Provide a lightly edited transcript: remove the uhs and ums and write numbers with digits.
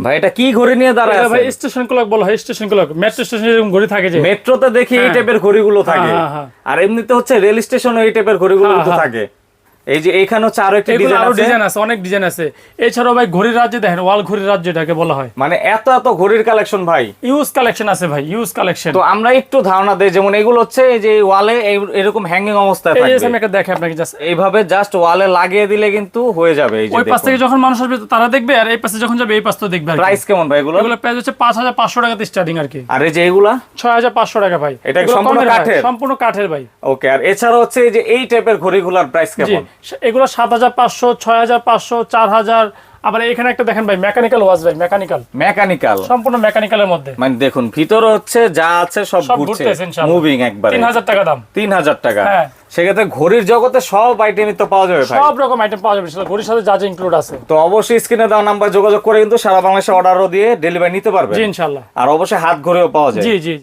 ভাই এটা কি ঘড়ি নিয়ে দাঁড়ায় এটা আছে? ভাই স্টেশন ক্লক বলা হয়, স্টেশন ক্লক। মেট্রো স্টেশনে এরকম ঘড়ি থাকে যে, মেট্রোতে দেখি এই টাইপের ঘড়িগুলো থাকে, হ্যাঁ। আর এমনিতে হচ্ছে রেল স্টেশনে এই টাইপের ঘড়িগুলো কিন্তু থাকে। এই যে এইখানে হচ্ছে আরো একটা এগুলো আরো ডিজাইন ডিজাইন আছে, আছে, অনেক ডিজাইন আছে। এছাড়াও ভাই ঘড়ির রাজ্যে দেখেন, ওয়াল ঘড়ির রাজ্য এটাকে বলা হয়। মানে এত এত ঘড়ির কালেকশন ভাই, ইউজ কালেকশন আছে ভাই, ইউজ কালেকশন। তো আমরা একটু ধারণা দেই। যেমন এগুলো হচ্ছে এই যে ওয়ালে এরকম হ্যাঙ্গিং অবস্থায় এই যে থাকবে, আমি একটা দেখে আপনাকে জাস্ট এইভাবে জাস্ট ওয়ালে লাগিয়ে দিলে কিন্তু হয়ে যাবে। এই যে ওই পাশ থেকে যখন মানুষ আসবে তারা দেখবে, আর এই পাশে যখন যাবে এই পাশ তো দেখবে। প্রাইস কেমন ভাই এগুলো? এগুলো প্রাইস হচ্ছে 5500 টাকা থেকে স্টার্টিং আর কি। আর এই যে এগুলা 6500 টাকা ভাই। এটা এগুলো সম্পূর্ণ কমের ভাই, কাঠের? সম্পূর্ণ কাঠের ভাই। ওকে, আর এছাড়া হচ্ছে এই যে এই টাইপের ঘড়িগুলোর প্রাইস জি, কেমন? এগুলো 7500, 6500, 4000। আবার এখানে একটা দেখেন ভাই, মেকানিক্যাল ওয়াচ ভাই, মেকানিক্যাল, সম্পূর্ণ মেকানিক্যালের মধ্যে। মানে দেখুন ভিতরে হচ্ছে যা আছে সব সব ঘুরছে, ঘুরতেছে ইনশাআল্লাহ। মুভিং একবারে। 3000 টাকা দাম। 3000 টাকা। হ্যাঁ। সেক্ষেত্রে ঘড়ির জগতে সব আইটেমই তো পাওয়া যাবে ভাই। সব রকম আইটেম পাওয়া যাবে, সেটা ঘড়ির সাথে যা যা ইনক্লুড আছে। তো অবশ্যই স্ক্রিনে দেওয়া নাম্বার যোগাযোগ করে কিন্তু সারা বাংলাদেশে অর্ডারও দিয়ে ডেলিভারি নিতে পারবে। জি ইনশাআল্লাহ। আর অবশ্যই হাত ঘড়িও পাওয়া যায়। জি জি।